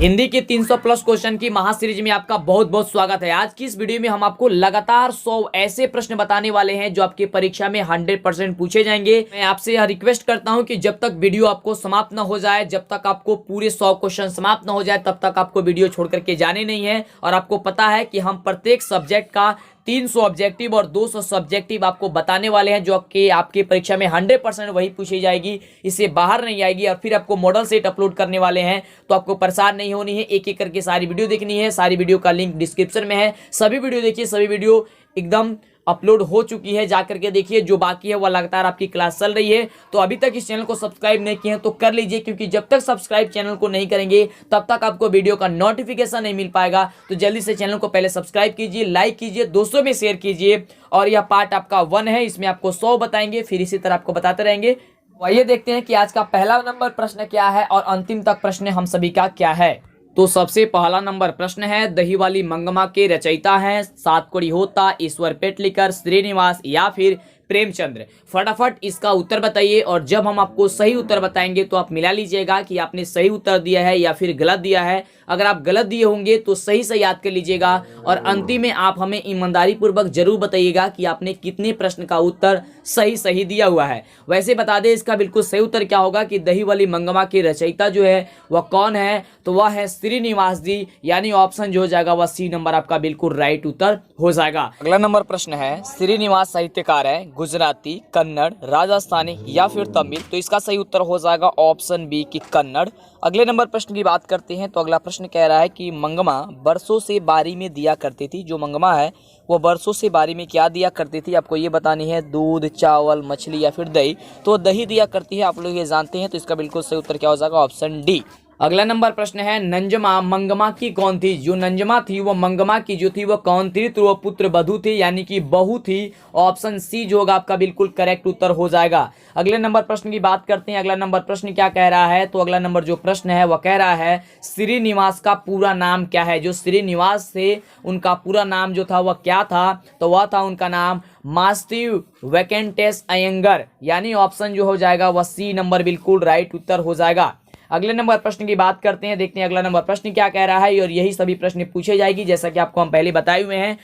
हिंदी के 300 plus question की महासीरीज में आपका बहुत बहुत स्वागत है। आज की इस वीडियो में हम आपको लगातार 100 ऐसे प्रश्न बताने वाले हैं जो आपकी परीक्षा में 100% पूछे जाएंगे। मैं आपसे रिक्वेस्ट करता हूं कि जब तक वीडियो आपको समाप्त न हो जाए, जब तक आपको पूरे 100 क्वेश्चन समाप्त न हो जाए, तब तक आपको वीडियो छोड़ करके जाने नहीं है। और आपको पता है कि हम प्रत्येक सब्जेक्ट का 300 ऑब्जेक्टिव और 200 सब्जेक्टिव आपको बताने वाले हैं, जो कि आपकी परीक्षा में 100% वही पूछी जाएगी, इससे बाहर नहीं आएगी। और फिर आपको मॉडल सेट अपलोड करने वाले हैं, तो आपको परेशान नहीं होनी है। एक एक करके सारी वीडियो देखनी है। सारी वीडियो का लिंक डिस्क्रिप्शन में है, सभी वीडियो देखिए। सभी वीडियो एकदम अपलोड हो चुकी है, जाकर के देखिए। जो बाकी है वह लगातार आपकी क्लास चल रही है। तो अभी तक इस चैनल को सब्सक्राइब नहीं किए हैं तो कर लीजिए, क्योंकि जब तक सब्सक्राइब चैनल को नहीं करेंगे तब तक आपको वीडियो का नोटिफिकेशन नहीं मिल पाएगा। तो जल्दी से चैनल को पहले सब्सक्राइब कीजिए, लाइक कीजिए, दोस्तों में शेयर कीजिए। और यह पार्ट आपका 1 है, इसमें आपको 100 बताएंगे, फिर इसी तरह आपको बताते रहेंगे। आइए देखते हैं कि आज का पहला नंबर प्रश्न क्या है और अंतिम तक प्रश्न हम सभी का क्या है। तो सबसे पहला नंबर प्रश्न है, दही वाली मंगमा के रचयिता हैं सातकोड़ी होता, ईश्वर पेटलिकर, श्रीनिवास या फिर प्रेमचंद्र। फटाफट इसका उत्तर बताइए। और जब हम आपको सही उत्तर बताएंगे तो आप मिला लीजिएगा कि आपने सही उत्तर दिया है या फिर गलत दिया है। अगर आप गलत दिए होंगे तो सही से याद कर लीजिएगा। और अंतिम में आप हमें ईमानदारी पूर्वक जरूर बताइएगा कि आपने कितने प्रश्न का उत्तर सही दिया हुआ है। वैसे बता दें, इसका बिल्कुल सही उत्तर क्या होगा कि दही वाली मंगमा के रचयिता जो है वह कौन है, तो वह है श्रीनिवास जी। यानी ऑप्शन जो हो जाएगा वह सी नंबर आपका बिल्कुल राइट उत्तर हो जाएगा। अगला नंबर प्रश्न है, श्रीनिवास साहित्यकार है गुजराती, कन्नड़, राजस्थानी या फिर तमिल। तो इसका सही उत्तर हो जाएगा ऑप्शन बी की कन्नड़। अगले नंबर प्रश्न की बात करते हैं। तो अगला प्रश्न कह रहा है कि मंगमा बरसों से बारी में दिया करती थी। जो मंगमा है वो बरसों से बारी में क्या दिया करती थी, आपको ये बतानी है। दूध, चावल, मछली या फिर दही। तो दही दिया करती है, आप लोग ये जानते हैं। तो इसका बिल्कुल सही उत्तर क्या हो जाएगा, ऑप्शन डी। अगला नंबर प्रश्न है, नंजमा मंगमा की कौन थी। जो नंजमा थी वो मंगमा की जो थी वो कौन थी, तो वो पुत्र वधू थी, यानी कि बहू थी। ऑप्शन सी जो होगा आपका बिल्कुल करेक्ट उत्तर हो जाएगा। अगले नंबर प्रश्न की बात करते हैं। अगला नंबर प्रश्न क्या कह रहा है, तो अगला नंबर जो प्रश्न है वह कह रहा है, श्रीनिवास का पूरा नाम क्या है। जो श्रीनिवास थे उनका पूरा नाम जो था वह क्या था, तो वह था उनका नाम मास्टिव वेकेंटेस अयंगर। यानी ऑप्शन जो हो जाएगा वह सी नंबर बिल्कुल राइट उत्तर हो जाएगा। अगले नंबर प्रश्न की बात करते हैं, देखते हैं अगला नंबर प्रश्न क्या कह रहा है। और यही सभी प्रश्न पूछे जाएगी, जैसा कि आपको हम पहले बताए हुए हैं।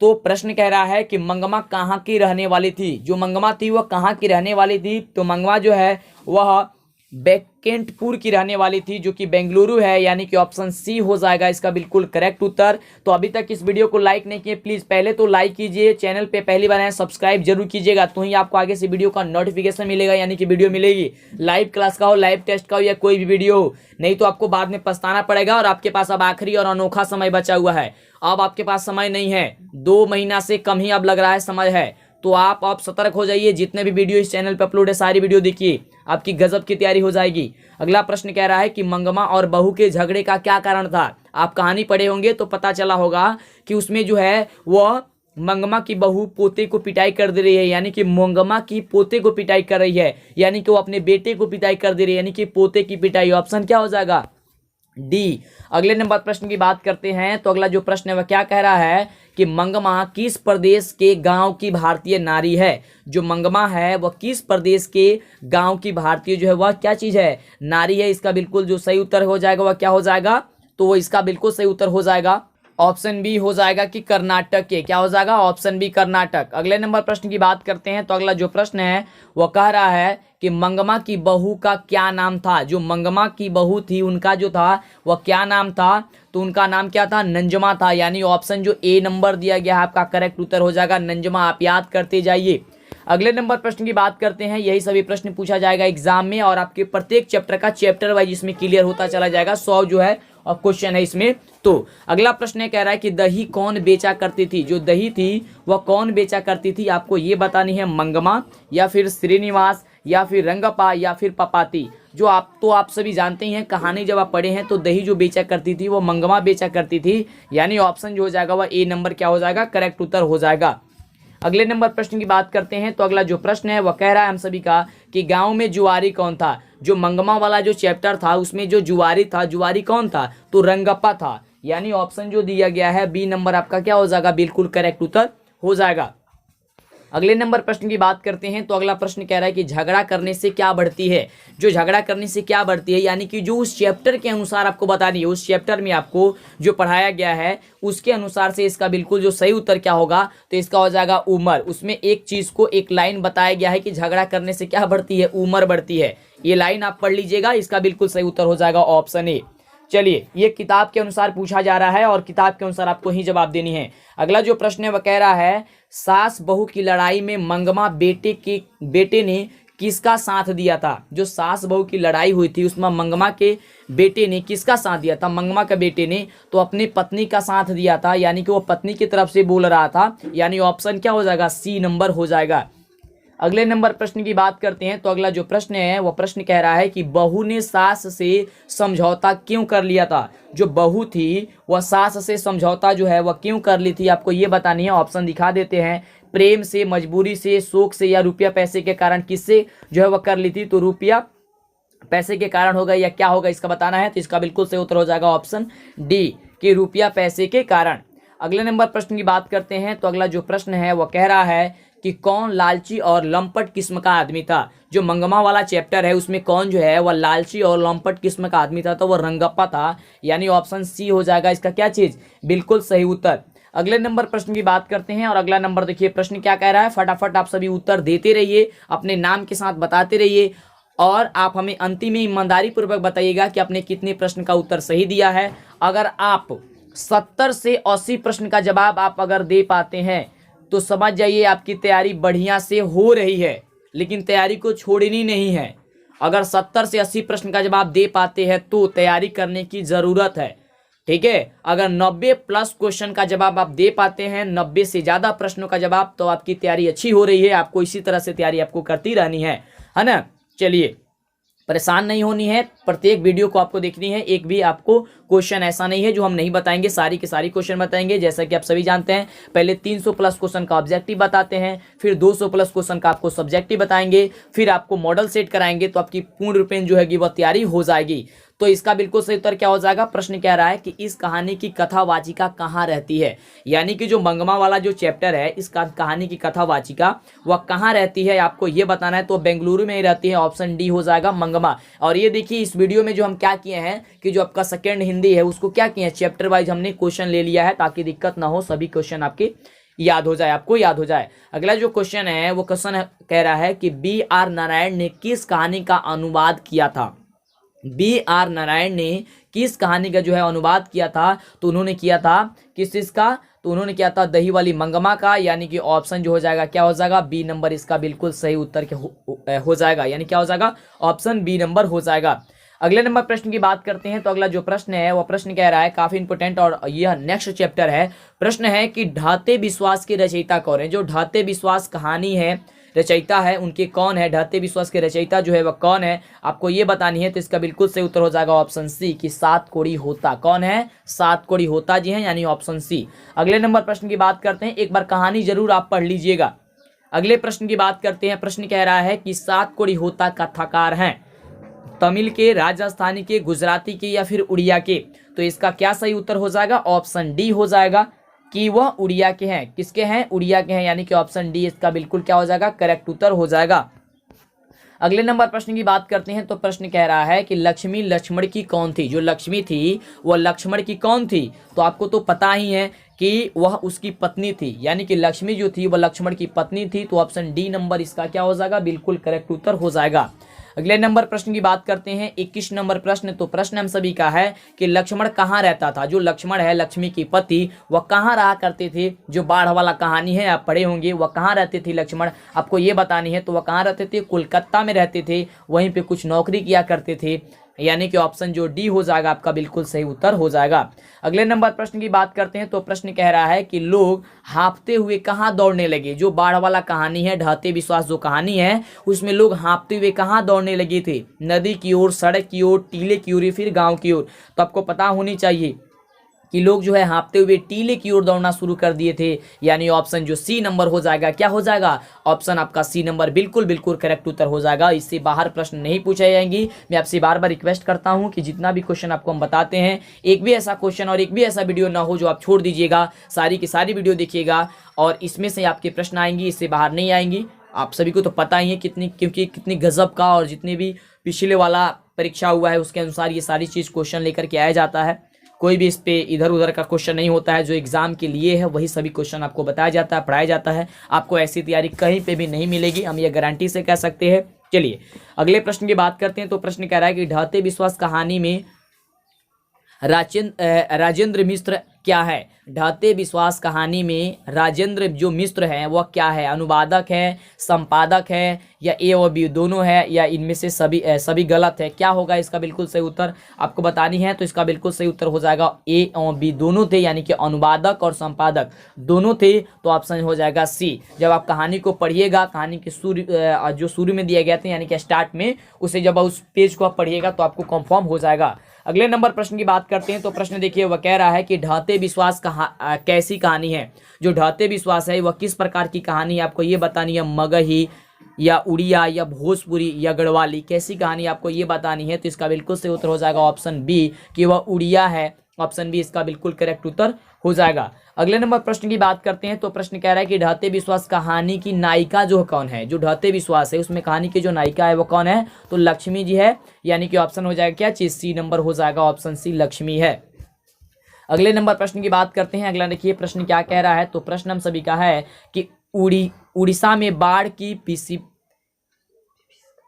तो प्रश्न कह रहा है कि मंगमा कहाँ की रहने वाली थी। जो मंगमा थी वह कहाँ की रहने वाली थी, तो मंगमा जो है वह बेकेंटपुर की रहने वाली थी, जो कि बेंगलुरु है। यानी कि ऑप्शन सी हो जाएगा इसका बिल्कुल करेक्ट उत्तर। तो अभी तक इस वीडियो को लाइक नहीं किए, प्लीज पहले तो लाइक कीजिए, चैनल पे पहली बार आए सब्सक्राइब जरूर कीजिएगा, तो ही आपको आगे से वीडियो का नोटिफिकेशन मिलेगा। यानी कि वीडियो मिलेगी, लाइव क्लास का हो, लाइव टेस्ट का हो या कोई भी वीडियो हो, नहीं तो आपको बाद में पछताना पड़ेगा। और आपके पास अब आखिरी और अनोखा समय बचा हुआ है। अब आपके पास समय नहीं है, 2 महीना से कम ही अब लग रहा है समय है। तो आप सतर्क हो जाइए। जितने भी वीडियो इस चैनल पे अपलोड है सारी वीडियो देखिए, आपकी गजब की तैयारी हो जाएगी। अगला प्रश्न कह रहा है कि मंगमा और बहू के झगड़े का क्या कारण था। आप कहानी पढ़े होंगे तो पता चला होगा कि उसमें जो है वह मंगमा की बहू पोते को पिटाई कर दे रही है। यानी कि मंगमा की पोते को पिटाई कर रही है, यानी कि वो अपने बेटे को पिटाई कर दे रही है, यानी कि पोते की पिटाई। ऑप्शन क्या हो जाएगा, डी। अगले नंबर प्रश्न की बात करते हैं। तो अगला जो प्रश्न है वह क्या कह रहा है कि मंगमा किस प्रदेश के गांव की भारतीय नारी है। जो मंगमा है वह किस प्रदेश के गांव की भारतीय जो है वह क्या चीज है, नारी है। इसका बिल्कुल जो सही उत्तर हो जाएगा वह क्या हो जाएगा, तो वो इसका बिल्कुल सही उत्तर हो जाएगा ऑप्शन बी हो जाएगा कि कर्नाटक के। क्या हो जाएगा, ऑप्शन बी कर्नाटक। अगले नंबर प्रश्न की बात करते हैं। तो अगला जो प्रश्न है वह कह रहा है कि मंगमा की बहू का क्या नाम था। जो मंगमा की बहू थी उनका जो था वह क्या नाम था, तो उनका नाम क्या था, नंजमा था। यानी ऑप्शन जो ए नंबर दिया गया है आपका करेक्ट उत्तर हो जाएगा नंजमा। आप याद करते जाइए। अगले नंबर प्रश्न की बात करते हैं। यही सभी प्रश्न पूछा जाएगा एग्जाम में, और आपके प्रत्येक चैप्टर का चैप्टर वाइज इसमें क्लियर होता चला जाएगा। 100 जो है और क्वेश्चन है इसमें। तो अगला प्रश्न कह रहा है कि दही कौन बेचा करती थी। जो दही थी वह कौन बेचा करती थी, आपको ये बतानी है। मंगमा या फिर श्रीनिवास या फिर रंगप्पा या फिर पपाती। जो आप सभी जानते ही हैं, कहानी जब आप पढ़े हैं तो दही जो बेचा करती थी वो मंगमा बेचा करती थी। यानी ऑप्शन जो हो जाएगा वह ए नंबर क्या हो जाएगा, करेक्ट उत्तर हो जाएगा। अगले नंबर प्रश्न की बात करते हैं। तो अगला जो प्रश्न है वह कह रहा है हम सभी का कि गांव में जुआरी कौन था। जो मंगमा वाला जो चैप्टर था उसमें जो जुआरी था, जुआरी कौन था, तो रंगप्पा था। यानी ऑप्शन जो दिया गया है बी नंबर आपका क्या हो जाएगा, बिल्कुल करेक्ट उत्तर हो जाएगा। अगले नंबर प्रश्न की बात करते हैं तो अगला प्रश्न कह रहा है कि झगड़ा करने से क्या बढ़ती है। जो झगड़ा करने से क्या बढ़ती है यानी कि जो उस चैप्टर के अनुसार आपको बतानी है, उस चैप्टर में आपको जो पढ़ाया गया है उसके अनुसार से इसका बिल्कुल जो सही उत्तर क्या होगा, तो इसका हो जाएगा उम्र। उसमें एक चीज को एक लाइन बताया गया है कि झगड़ा करने से क्या बढ़ती है, उम्र बढ़ती है। ये लाइन आप पढ़ लीजिएगा, इसका बिल्कुल सही उत्तर हो जाएगा ऑप्शन ए। चलिए, ये किताब के अनुसार पूछा जा रहा है और किताब के अनुसार आपको ही जवाब देनी है। अगला जो प्रश्न है वह कह रहा है सास बहू की लड़ाई में मंगमा बेटे ने किसका साथ दिया था। जो सास बहू की लड़ाई हुई थी उसमें मंगमा के बेटे ने किसका साथ दिया था, मंगमा के बेटे ने तो अपनी पत्नी का साथ दिया था, यानी कि वो पत्नी की तरफ से बोल रहा था, यानी ऑप्शन क्या हो जाएगा, सी नंबर हो जाएगा। अगले नंबर प्रश्न की बात करते हैं तो अगला जो प्रश्न है वह प्रश्न कह रहा है कि बहू ने सास से समझौता क्यों कर लिया था। जो बहू थी वह सास से समझौता जो है वह क्यों कर ली थी, आपको ये बतानी है। ऑप्शन दिखा देते हैं, प्रेम से, मजबूरी से, शौक से या रुपया पैसे के कारण किससे जो है वह कर ली थी। तो रुपया पैसे के कारण होगा या क्या होगा इसका बताना है, तो इसका बिल्कुल सही उत्तर हो जाएगा ऑप्शन डी कि रुपया पैसे के कारण। अगले नंबर प्रश्न की बात करते हैं तो अगला जो प्रश्न है वह कह रहा है कि कौन लालची और लंपट किस्म का आदमी था। जो मंगमा वाला चैप्टर है उसमें कौन जो है वह लालची और लंपट किस्म का आदमी था, तो वह रंगप्पा था, यानी ऑप्शन सी हो जाएगा इसका क्या चीज, बिल्कुल सही उत्तर। अगले नंबर प्रश्न की बात करते हैं और अगला नंबर देखिए प्रश्न क्या कह रहा है, फटाफट आप सभी उत्तर देते रहिए, अपने नाम के साथ बताते रहिए और आप हमें अंतिम में ईमानदारी पूर्वक बताइएगा कि आपने कितने प्रश्न का उत्तर सही दिया है। अगर आप 70 से 80 प्रश्न का जवाब आप अगर दे पाते हैं तो समझ जाइए आपकी तैयारी बढ़िया से हो रही है, लेकिन तैयारी को छोड़नी नहीं है। अगर 70 से 80 प्रश्न का जवाब दे पाते हैं तो तैयारी करने की ज़रूरत है, ठीक है। अगर 90 प्लस क्वेश्चन का जवाब आप दे पाते हैं, 90 से ज़्यादा प्रश्नों का जवाब, तो आपकी तैयारी अच्छी हो रही है। आपको इसी तरह से तैयारी आपको करती रहनी है ना। चलिए, परेशान नहीं होनी है, प्रत्येक वीडियो को आपको देखनी है। एक भी आपको क्वेश्चन ऐसा नहीं है जो हम नहीं बताएंगे, सारी के सारी क्वेश्चन बताएंगे। जैसा कि आप सभी जानते हैं, पहले 300 प्लस क्वेश्चन का ऑब्जेक्टिव बताते हैं, फिर 200 प्लस क्वेश्चन का आपको सब्जेक्टिव बताएंगे, फिर आपको मॉडल सेट कराएंगे, तो आपकी पूर्ण रूपेण जो है वह तैयारी हो जाएगी। तो इसका बिल्कुल सही उत्तर क्या हो जाएगा, प्रश्न कह रहा है कि इस कहानी की कथावाचिका कहाँ रहती है। यानी कि जो मंगमा वाला जो चैप्टर है, इस कहानी की कथावाचिका वह कहाँ रहती है आपको ये बताना है। तो बेंगलुरु में ही रहती है, ऑप्शन डी हो जाएगा मंगमा। और ये देखिए इस वीडियो में जो हम क्या किए हैं कि जो आपका सेकेंड हिंदी है उसको क्या किए हैं, चैप्टर वाइज हमने क्वेश्चन ले लिया है ताकि दिक्कत ना हो, सभी क्वेश्चन आपके याद हो जाए, आपको याद हो जाए। अगला जो क्वेश्चन है वो क्वेश्चन कह रहा है कि बी.आर. नारायण ने किस कहानी का अनुवाद किया था। बी.आर. नारायण ने किस कहानी का जो है अनुवाद किया था, तो उन्होंने किया था किस चीज का, तो उन्होंने किया था दही वाली मंगमा का, यानी कि ऑप्शन जो हो जाएगा क्या हो जाएगा, बी नंबर इसका बिल्कुल सही उत्तर हो जाएगा, यानी क्या हो जाएगा, ऑप्शन बी नंबर हो जाएगा। अगले नंबर प्रश्न की बात करते हैं तो अगला जो प्रश्न है वह प्रश्न कह रहा है काफी इंपोर्टेंट और यह नेक्स्ट चैप्टर है। प्रश्न है कि ढाते विश्वास के रचयिता कौन है। जो ढाते विश्वास कहानी है रचयिता है उनके कौन है, ढाते विश्वास के रचयिता जो है वह कौन है, आपको ये बतानी है। तो इसका बिल्कुल सही उत्तर हो जाएगा ऑप्शन सी कि सात कोड़ी होता। कौन है, सात कोड़ी होता जी हैं, यानी ऑप्शन सी। अगले नंबर प्रश्न की बात करते हैं, एक बार कहानी जरूर आप पढ़ लीजिएगा। अगले प्रश्न की बात करते हैं, प्रश्न कह रहा है कि सात कोड़ी होता कथाकार हैं तमिल के, राजस्थानी के, गुजराती के या फिर उड़िया के। तो इसका क्या सही उत्तर हो जाएगा, ऑप्शन डी हो जाएगा कि वह उड़िया के हैं। किसके हैं, उड़िया के हैं, यानी कि ऑप्शन डी इसका बिल्कुल क्या हो जाएगा, करेक्ट उत्तर हो जाएगा। अगले नंबर प्रश्न की बात करते हैं तो प्रश्न कह रहा है कि लक्ष्मी लक्ष्मण की कौन थी। जो लक्ष्मी थी वह लक्ष्मण की कौन थी, तो आपको तो पता ही है कि वह उसकी पत्नी थी, यानी कि लक्ष्मी जो थी वह लक्ष्मण की पत्नी थी। तो ऑप्शन डी नंबर इसका क्या हो जाएगा, बिल्कुल करेक्ट उत्तर हो जाएगा। अगले नंबर प्रश्न की बात करते हैं 21 नंबर प्रश्न। तो प्रश्न हम सभी का है कि लक्ष्मण कहाँ रहता था। जो लक्ष्मण है लक्ष्मी की पति, वह कहाँ रहा करते थे। जो बाढ़ वाला कहानी है आप पढ़े होंगे, वह कहाँ रहते थे लक्ष्मण, आपको ये बतानी है। तो वह कहाँ रहते थे, कोलकाता में रहते थे, वहीं पे कुछ नौकरी किया करते थे, यानी कि ऑप्शन जो डी हो जाएगा आपका बिल्कुल सही उत्तर हो जाएगा। अगले नंबर प्रश्न की बात करते हैं तो प्रश्न कह रहा है कि लोग हाँफते हुए कहाँ दौड़ने लगे। जो बाढ़ वाला कहानी है, ढाते विश्वास जो कहानी है, उसमें लोग हाँफते हुए कहाँ दौड़ने लगे थे, नदी की ओर, सड़क की ओर, टीले की ओर, फिर गांव की ओर। तो आपको पता होनी चाहिए कि लोग जो है हाँफते हुए टीले की ओर दौड़ना शुरू कर दिए थे, यानी ऑप्शन जो सी नंबर हो जाएगा, क्या हो जाएगा, ऑप्शन आपका सी नंबर बिल्कुल बिल्कुल करेक्ट उत्तर हो जाएगा। इससे बाहर प्रश्न नहीं पूछे जाएंगी। मैं आपसे बार बार रिक्वेस्ट करता हूं कि जितना भी क्वेश्चन आपको हम बताते हैं, एक भी ऐसा क्वेश्चन और एक भी ऐसा वीडियो ना हो जो आप छोड़ दीजिएगा, सारी की सारी वीडियो देखिएगा और इसमें से आपके प्रश्न आएंगी, इससे बाहर नहीं आएंगी। आप सभी को तो पता ही है क्योंकि कितनी गजब का और जितने भी पिछले वाला परीक्षा हुआ है उसके अनुसार ये सारी चीज़ क्वेश्चन लेकर के आया जाता है। कोई भी इस पे इधर उधर का क्वेश्चन नहीं होता है, जो एग्जाम के लिए है वही सभी क्वेश्चन आपको बताया जाता है, पढ़ाया जाता है। आपको ऐसी तैयारी कहीं पे भी नहीं मिलेगी, हम ये गारंटी से कह सकते हैं। चलिए अगले प्रश्न की बात करते हैं। तो प्रश्न कह रहा है कि ढाते विश्वास कहानी में राजेंद्र मिश्र क्या है। ढाते विश्वास कहानी में राजेंद्र जो मिश्र है वह क्या है, अनुवादक है, संपादक है, या ए और बी दोनों है, या इनमें से सभी गलत है। क्या होगा इसका बिल्कुल सही उत्तर आपको बतानी है। तो इसका बिल्कुल सही उत्तर हो जाएगा ए और बी दोनों थे, यानी कि अनुवादक और संपादक दोनों थे। तो ऑप्शन हो जाएगा सी। जब आप कहानी को पढ़िएगा, कहानी के जो शुरू में दिया गया था यानी कि स्टार्ट में, उसे जब उस पेज को आप पढ़िएगा तो आपको कंफर्म हो जाएगा। अगले नंबर प्रश्न की बात करते हैं। तो प्रश्न देखिए, वह कह रहा है कि ढाते विश्वास कैसी कहानी है। जो ढाते विश्वास है वह किस प्रकार की कहानी है, आपको ये बतानी है। मगही या उड़िया या भोजपुरी या गढ़वाली, कैसी कहानी आपको ये बतानी है। तो इसका बिल्कुल सही उत्तर हो जाएगा ऑप्शन बी कि वह उड़िया है। ऑप्शन बी इसका बिल्कुल करेक्ट उत्तर हो जाएगा। अगले नंबर प्रश्न की बात करते हैं। तो प्रश्न कह रहा है कि ढाते विश्वास कहानी की नायिका जो कौन है। जो ढाते विश्वास है उसमें कहानी की जो नायिका है वो कौन है, तो लक्ष्मी जी है, यानी कि ऑप्शन हो जाएगा क्या चीज, सी नंबर हो जाएगा, ऑप्शन सी लक्ष्मी है। अगले नंबर प्रश्न की बात करते हैं। अगला देखिए प्रश्न क्या कह रहा है। तो प्रश्न हम सभी का है कि उड़ीसा में बाढ़ की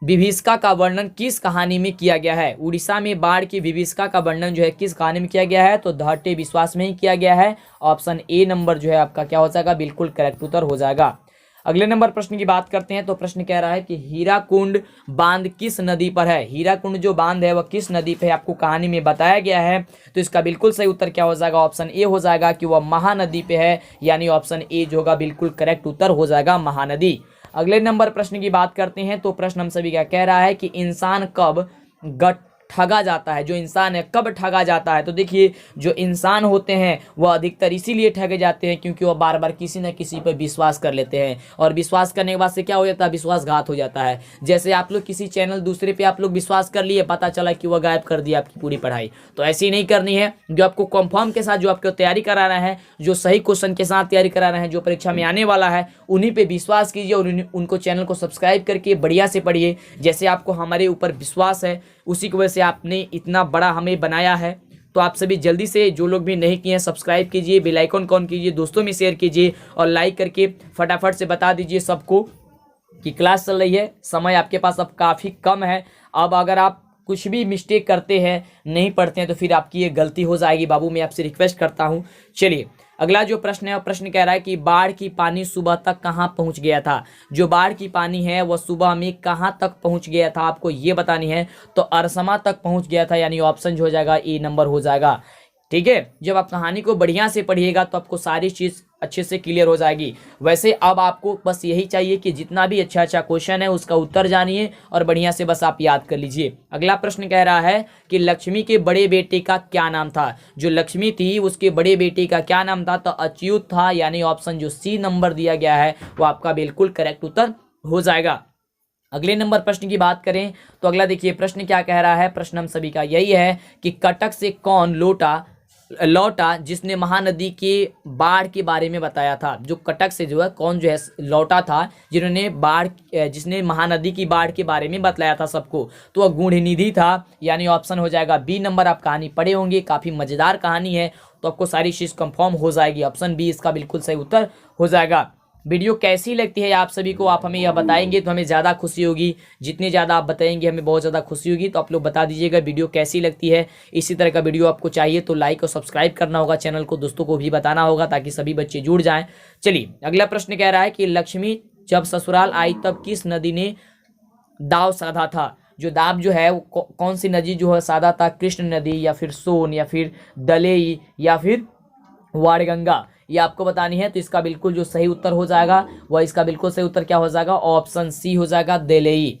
विभीषिका का वर्णन किस कहानी में किया गया है। उड़ीसा में बाढ़ की विभीषिका का वर्णन जो है किस कहानी में किया गया है, तो ढाते विश्वास में ही किया गया है। ऑप्शन ए नंबर जो है आपका क्या हो जाएगा, बिल्कुल करेक्ट उत्तर हो जाएगा। अगले नंबर प्रश्न की बात करते हैं। तो प्रश्न कह रहा है कि हीराकुंड बांध किस नदी पर है। हीराकुंड जो बांध है वह किस नदी पर है, आपको कहानी में बताया गया है। तो इसका बिल्कुल सही उत्तर क्या हो जाएगा, ऑप्शन ए हो जाएगा कि वह महानदी पे है, यानी ऑप्शन ए जो होगा बिल्कुल करेक्ट उत्तर हो जाएगा, महानदी। अगले नंबर प्रश्न की बात करते हैं। तो प्रश्न हम सभी क्या कह रहा है कि इंसान कब ठगा जाता है। जो इंसान है कब ठगा जाता है। तो देखिए जो इंसान होते हैं वह अधिकतर इसीलिए ठगे जाते हैं क्योंकि वह बार बार किसी न किसी पर विश्वास कर लेते हैं, और विश्वास करने के बाद से क्या हो जाता है, विश्वासघात हो जाता है। जैसे आप लोग किसी चैनल दूसरे पे आप लोग विश्वास कर लिए, पता चला कि वह गायब कर दिया आपकी पूरी पढ़ाई। तो ऐसी नहीं करनी है। जो आपको कंफर्म के साथ जो आपको तैयारी करा रहे हैं, जो सही क्वेश्चन के साथ तैयारी करा रहे हैं, जो परीक्षा में आने वाला है, उन्हीं पे विश्वास कीजिए और उनको चैनल को सब्सक्राइब करके बढ़िया से पढ़िए। जैसे आपको हमारे ऊपर विश्वास है, उसी की वजह से आपने इतना बड़ा हमें बनाया है। तो आप सभी जल्दी से जो लोग भी नहीं किए हैं सब्सक्राइब कीजिए, बेल आइकन ऑन कीजिए, दोस्तों में शेयर कीजिए और लाइक करके फटाफट से बता दीजिए सबको कि क्लास चल रही है। समय आपके पास अब काफ़ी कम है। अब अगर आप कुछ भी मिस्टेक करते हैं, नहीं पढ़ते हैं, तो फिर आपकी ये गलती हो जाएगी। बाबू मैं आपसे रिक्वेस्ट करता हूँ। चलिए अगला जो प्रश्न है, प्रश्न कह रहा है कि बाढ़ की पानी सुबह तक कहाँ पहुँच गया था। जो बाढ़ की पानी है वह सुबह में कहाँ तक पहुँच गया था, आपको ये बतानी है। तो अरसमा तक पहुँच गया था, यानी ऑप्शन जो हो जाएगा ए नंबर हो जाएगा। ठीक है, जब आप कहानी को बढ़िया से पढ़िएगा तो आपको सारी चीज़ अच्छे से क्लियर हो जाएगी। वैसे अब आपको बस यही चाहिए कि जितना भी अच्छा अच्छा क्वेश्चन है उसका उत्तर जानिए और बढ़िया से बस आप याद कर लीजिए। अगला प्रश्न कह रहा है कि लक्ष्मी के बड़े बेटे का क्या नाम था। जो लक्ष्मी थी उसके बड़े बेटे का क्या नाम था, तो अच्युत था, यानी ऑप्शन जो सी नंबर दिया गया है वो आपका बिल्कुल करेक्ट उत्तर हो जाएगा। अगले नंबर प्रश्न की बात करें तो अगला देखिए प्रश्न क्या कह रहा है। प्रश्न हम सभी का यही है कि कटक से कौन लौटा जिसने महानदी के बाढ़ के बारे में बताया था। जो कटक से जो है कौन जो है लौटा था जिसने महानदी की बाढ़ के बारे में बतलाया था सबको, तो वह गूढ़निधि था, यानी ऑप्शन हो जाएगा बी नंबर। आप कहानी पढ़े होंगे, काफ़ी मज़ेदार कहानी है, तो आपको सारी चीज़ कंफर्म हो जाएगी। ऑप्शन बी इसका बिल्कुल सही उत्तर हो जाएगा। वीडियो कैसी लगती है आप सभी को, आप हमें यह बताएंगे तो हमें ज़्यादा खुशी होगी। जितनी ज़्यादा आप बताएंगे हमें बहुत ज़्यादा खुशी होगी। तो आप लोग बता दीजिएगा वीडियो कैसी लगती है। इसी तरह का वीडियो आपको चाहिए तो लाइक और सब्सक्राइब करना होगा, चैनल को दोस्तों को भी बताना होगा ताकि सभी बच्चे जुड़ जाएं। चलिए अगला प्रश्न कह रहा है कि लक्ष्मी जब ससुराल आई तब किस नदी ने दाव साधा था। जो दाव जो है वो कौन सी नदी जो है साधा था, कृष्ण नदी या फिर सोन या फिर दलेई या फिर वारगंगा, ये आपको बतानी है। तो इसका बिल्कुल जो सही उत्तर हो जाएगा वह इसका बिल्कुल सही उत्तर क्या हो जाएगा, ऑप्शन सी हो जाएगा, दलेई।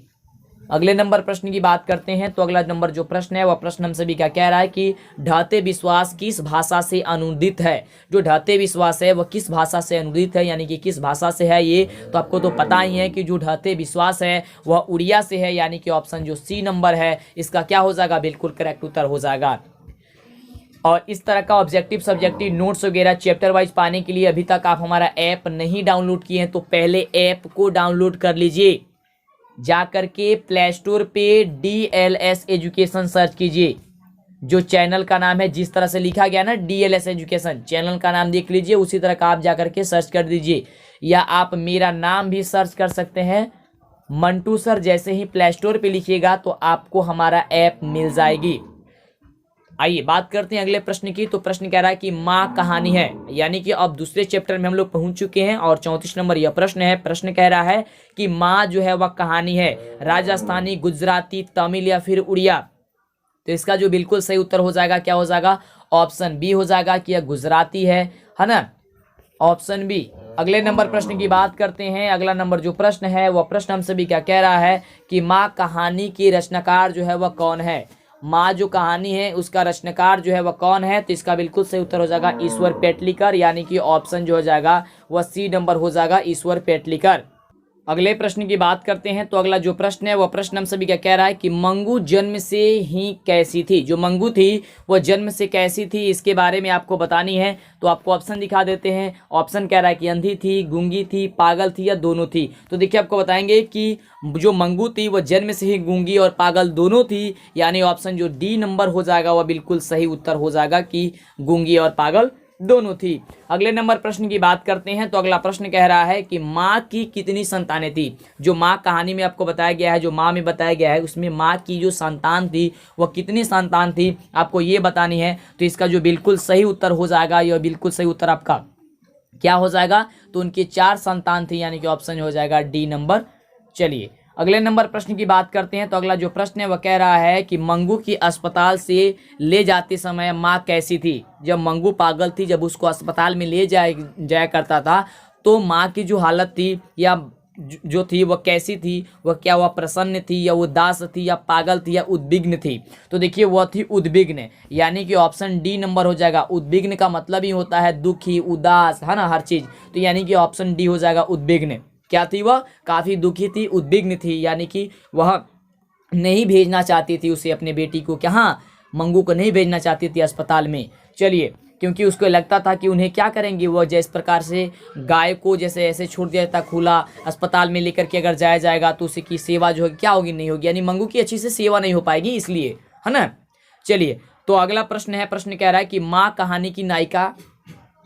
अगले नंबर प्रश्न की बात करते हैं। तो अगला नंबर जो प्रश्न है वह प्रश्न हम सभी का कह रहा है कि ढाते विश्वास किस भाषा से अनुदित है। जो ढाते विश्वास है वह किस भाषा से अनुदित है, यानी कि किस भाषा से है, ये तो आपको तो पता ही है कि जो ढाते विश्वास है वह उड़िया से है, यानी कि ऑप्शन जो सी नंबर है इसका क्या हो जाएगा, बिल्कुल करेक्ट उत्तर हो जाएगा। और इस तरह का ऑब्जेक्टिव सब्जेक्टिव नोट्स वगैरह चैप्टर वाइज पाने के लिए अभी तक आप हमारा ऐप नहीं डाउनलोड किए हैं तो पहले ऐप को डाउनलोड कर लीजिए। जा करके प्ले स्टोर पे DLS एजुकेशन सर्च कीजिए। जो चैनल का नाम है जिस तरह से लिखा गया ना DLS एजुकेशन, चैनल का नाम देख लीजिए, उसी तरह का आप जा करके सर्च कर दीजिए। या आप मेरा नाम भी सर्च कर सकते हैं, मंटू सर। जैसे ही प्ले स्टोर पे लिखिएगा तो आपको हमारा ऐप मिल जाएगी। आइए बात करते हैं अगले प्रश्न की। तो प्रश्न कह रहा है कि माँ कहानी है, यानी कि अब दूसरे चैप्टर में हम लोग पहुंच चुके हैं और 34 नंबर यह प्रश्न है। प्रश्न कह रहा है कि माँ जो है वह कहानी है, राजस्थानी, गुजराती, तमिल या फिर उड़िया। तो इसका जो बिल्कुल सही उत्तर हो जाएगा क्या हो जाएगा, ऑप्शन बी हो जाएगा कि यह गुजराती है ना, ऑप्शन बी। अगले नंबर प्रश्न की बात करते हैं। अगला नंबर जो प्रश्न है वह प्रश्न हम सभी क्या कह रहा है कि माँ कहानी की रचनाकार जो है वह कौन है। माँ जो कहानी है उसका रचनाकार जो है वह कौन है, तो इसका बिल्कुल सही उत्तर हो जाएगा ईश्वर पेटलीकर, यानी कि ऑप्शन जो हो जाएगा वह सी नंबर हो जाएगा, ईश्वर पेटलीकर। अगले प्रश्न की बात करते हैं। तो अगला जो प्रश्न है वह प्रश्न हम सभी क्या कह रहा है कि मंगू जन्म से ही कैसी थी। जो मंगू थी वह जन्म से कैसी थी, इसके बारे में आपको बतानी है। तो आपको ऑप्शन दिखा देते हैं। ऑप्शन कह रहा है कि अंधी थी, गूंगी थी, पागल थी या दोनों थी। तो देखिए आपको बताएंगे कि जो मंगू थी वह जन्म से ही गूंगी और पागल दोनों थी, यानी ऑप्शन जो डी नंबर हो जाएगा वह बिल्कुल सही उत्तर हो जाएगा कि गूंगी और पागल दोनों थी। अगले नंबर प्रश्न की बात करते हैं। तो अगला प्रश्न कह रहा है कि माँ की कितनी संतानें थी। जो माँ कहानी में आपको बताया गया है, जो माँ में बताया गया है, उसमें माँ की जो संतान थी वह कितनी संतान थी आपको ये बतानी है। तो इसका जो बिल्कुल सही उत्तर हो जाएगा, यह बिल्कुल सही उत्तर आपका क्या हो जाएगा, तो उनकी 4 संतान थी, यानी कि ऑप्शन हो जाएगा डी नंबर। चलिए अगले नंबर प्रश्न की बात करते हैं। तो अगला जो प्रश्न है वह कह रहा है कि मंगू की अस्पताल से ले जाते समय माँ कैसी थी। जब मंगू पागल थी, जब उसको अस्पताल में ले जाया करता था, तो माँ की जो हालत थी या जो थी वह कैसी थी, वह क्या वह प्रसन्न थी या उदास थी या पागल थी या उद्विग्न थी। तो देखिए वह थी उद्विग्न, यानी कि ऑप्शन डी नंबर हो जाएगा। उद्विग्न का मतलब ही होता है दुखी, उदास, है ना, हर चीज। तो यानी कि ऑप्शन डी हो जाएगा उद्विग्न। क्या थी वह, काफी दुखी थी, उद्विग्न थी, यानी कि वह नहीं भेजना चाहती थी उसे, अपने बेटी को, क्या हाँ मंगू को नहीं भेजना चाहती थी अस्पताल में। चलिए क्योंकि उसको लगता था कि उन्हें क्या करेंगे, वह जिस प्रकार से गाय को जैसे ऐसे छोड़ दिया जाता खुला, अस्पताल में लेकर के अगर जाया जाएगा तो उसी की सेवा जो है क्या होगी, नहीं होगी, यानी मंगू की अच्छी से सेवा नहीं हो पाएगी, इसलिए, है ना। चलिए तो अगला प्रश्न है। प्रश्न कह रहा है कि माँ कहानी की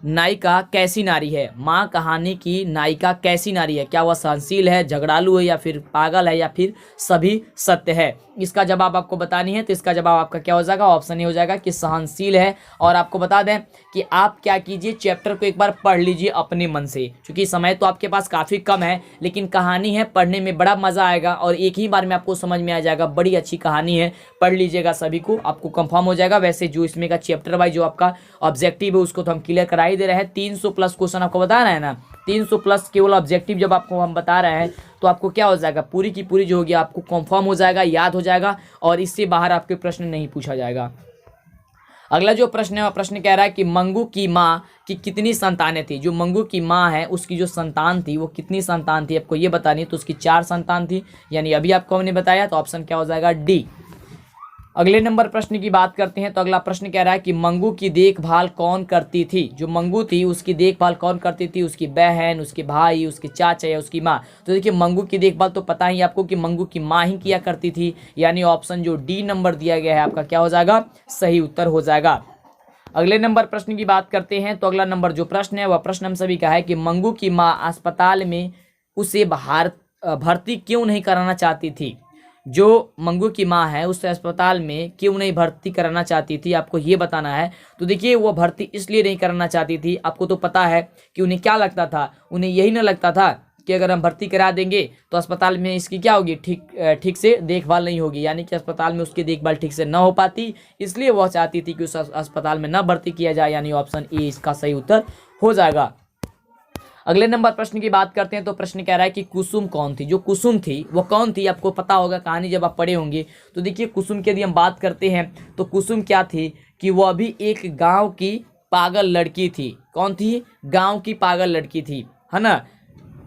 नायिका कैसी नारी है। माँ कहानी की नायिका कैसी नारी है, क्या वह सहनशील है, झगड़ालू है या फिर पागल है या फिर सभी सत्य है। इसका जवाब आपको बतानी है। तो इसका जवाब आपका क्या हो जाएगा, ऑप्शन ए हो जाएगा कि सहनशील है। और आपको बता दें कि आप क्या कीजिए, चैप्टर को एक बार पढ़ लीजिए अपने मन से, क्योंकि समय तो आपके पास काफ़ी कम है, लेकिन कहानी है, पढ़ने में बड़ा मज़ा आएगा और एक ही बार में आपको समझ में आ जाएगा। बड़ी अच्छी कहानी है, पढ़ लीजिएगा सभी को, आपको कंफर्म हो जाएगा। वैसे जो इसमें का चैप्टर वाइज जो आपका ऑब्जेक्टिव है उसको तो हम क्लियर करा ही दे रहे हैं। 300 प्लस क्वेश्चन आपको बता रहे हैं ना, 300 प्लस केवल ऑब्जेक्टिव जब आपको हम बता रहे हैं तो आपको क्या हो जाएगा, पूरी की पूरी जो होगी आपको कंफर्म हो जाएगा, याद हो जाएगा और इससे बाहर आपके प्रश्न नहीं पूछा जाएगा। अगला जो प्रश्न है वह प्रश्न कह रहा है कि मंगू की माँ की कितनी संतानें थी। जो मंगू की माँ है उसकी जो संतान थी वो कितनी संतान थी, आपको ये बतानी है। तो उसकी 4 संतान थी, यानी अभी आपको हमने बताया, तो ऑप्शन क्या हो जाएगा, डी। अगले नंबर प्रश्न की बात करते हैं। तो अगला प्रश्न कह रहा है कि मंगू की देखभाल कौन करती थी। जो मंगू थी उसकी देखभाल कौन करती थी, उसकी बहन, उसके भाई, उसके चाचा या उसकी माँ। तो देखिए मंगू की देखभाल तो पता ही आपको कि मंगू की माँ ही किया करती थी, यानी ऑप्शन जो डी नंबर दिया गया है आपका क्या हो जाएगा, सही उत्तर हो जाएगा। अगले नंबर प्रश्न की बात करते हैं। तो अगला नंबर जो प्रश्न है वह प्रश्न हम सभी का है कि मंगू की माँ अस्पताल में उसे भर्ती क्यों नहीं कराना चाहती थी। जो मंगू की माँ है उसे अस्पताल में क्यों नहीं भर्ती कराना चाहती थी, आपको ये बताना है। तो देखिए वो भर्ती इसलिए नहीं कराना चाहती थी, आपको तो पता है कि उन्हें क्या लगता था, उन्हें यही ना लगता था कि अगर हम भर्ती करा देंगे तो अस्पताल में इसकी क्या होगी, ठीक से देखभाल नहीं होगी, यानी कि अस्पताल में उसकी देखभाल ठीक से न हो पाती, इसलिए वह चाहती थी कि उस अस्पताल में न भर्ती किया जाए, यानी ऑप्शन ए इसका सही उत्तर हो जाएगा। अगले नंबर प्रश्न की बात करते हैं तो प्रश्न कह रहा है कि कुसुम कौन थी। जो कुसुम थी वो कौन थी, आपको पता होगा, कहानी जब आप पढ़े होंगे। तो देखिए कुसुम की यदि हम बात करते हैं तो कुसुम क्या थी कि वो अभी एक गांव की पागल लड़की थी। कौन थी? गांव की पागल लड़की थी, है ना।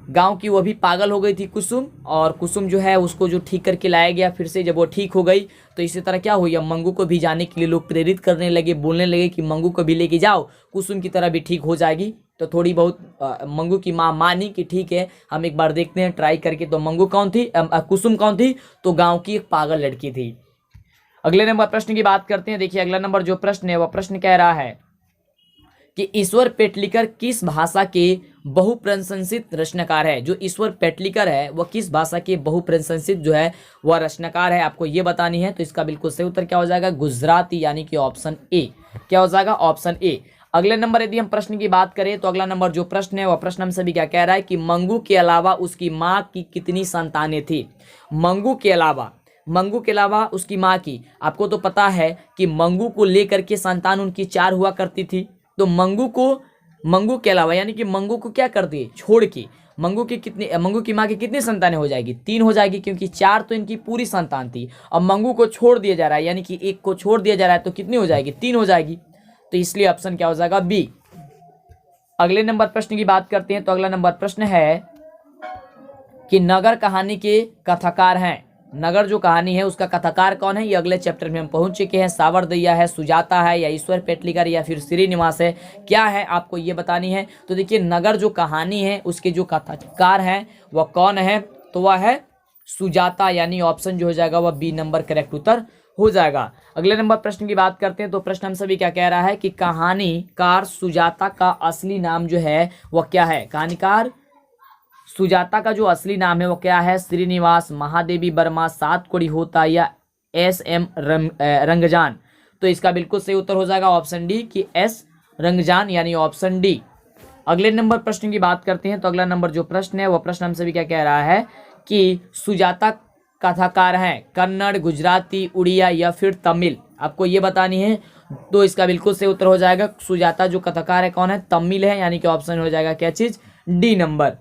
गांव की वो भी पागल हो गई थी कुसुम, और कुसुम जो है उसको जो ठीक करके लाया गया फिर से। जब वो ठीक हो गई तो इसी तरह क्या हुई, अब मंगू को भी जाने के लिए लोग प्रेरित करने लगे, बोलने लगे कि मंगू को भी लेके जाओ, कुसुम की तरह भी ठीक हो जाएगी। तो थोड़ी बहुत मंगू की माँ मानी कि ठीक है हम एक बार देखते हैं ट्राई करके। तो मंगू कौन थी, कुसुम कौन थी? तो गाँव की एक पागल लड़की थी। अगले नंबर प्रश्न की बात करते हैं। देखिए अगला नंबर जो प्रश्न है वह प्रश्न कह रहा है कि ईश्वर पेटलिकर किस भाषा के बहुप्रशंसित रचनाकार है। जो ईश्वर पेटलिकर है वह किस भाषा के बहुप्रशंसित जो है वह रचनाकार है, आपको ये बतानी है। तो इसका बिल्कुल सही उत्तर क्या हो जाएगा? गुजराती, यानी कि ऑप्शन ए। क्या हो जाएगा? Option A. अगले नंबर यदि हम प्रश्न की बात करें तो अगला नंबर जो प्रश्न है वह प्रश्न हम सभी क्या कह रहा है कि मंगू के अलावा उसकी माँ की कितनी संतानें थी। मंगू के अलावा उसकी माँ की, आपको तो पता है कि मंगू को लेकर के संतान उनकी 4 हुआ करती थी। तो मंगू के अलावा यानी कि मंगू को क्या कर दिए, छोड़ के मंगू की माँ की कितनी संतानें हो जाएगी? 3 हो जाएगी, क्योंकि 4 तो इनकी पूरी संतान थी। अब मंगू को छोड़ दिया जा रहा है, यानी कि एक को छोड़ दिया जा रहा है, तो कितनी हो जाएगी? 3 हो जाएगी। तो इसलिए ऑप्शन क्या हो जाएगा? बी। अगले नंबर प्रश्न की बात करते हैं। तो अगला नंबर प्रश्न है कि नगर कहानी के कथाकार हैं। नगर जो कहानी है उसका कथाकार कौन है? ये अगले चैप्टर में हम पहुंच चुके हैं। सावरदैया है, सुजाता है, या ईश्वर पेटलिकर, या फिर श्रीनिवास है, क्या है आपको ये बतानी है। तो देखिए नगर जो कहानी है उसके जो कथाकार हैं वह कौन है? तो वह है सुजाता, यानी ऑप्शन जो हो जाएगा वह बी नंबर करेक्ट उत्तर हो जाएगा। अगले नंबर प्रश्न की बात करते हैं। तो प्रश्न हम सभी क्या कह रहा है कि कहानीकार सुजाता का असली नाम जो है वह क्या है? कहानीकार सुजाता का जो असली नाम है वो क्या है? श्रीनिवास, महादेवी वर्मा, सातकोड़ी होता, या S.M. रंगजान। तो इसका बिल्कुल सही उत्तर हो जाएगा ऑप्शन डी कि S रंगजान, यानी ऑप्शन डी। अगले नंबर प्रश्न की बात करते हैं। तो अगला नंबर जो प्रश्न है वो प्रश्न हमसे भी क्या कह रहा है कि सुजाता कथाकार हैं कन्नड़, गुजराती, उड़िया, या फिर तमिल, आपको ये बतानी है। तो इसका बिल्कुल सही उत्तर हो जाएगा सुजाता जो कथाकार है कौन है? तमिल है, यानी कि ऑप्शन हो जाएगा क्या चीज? D number.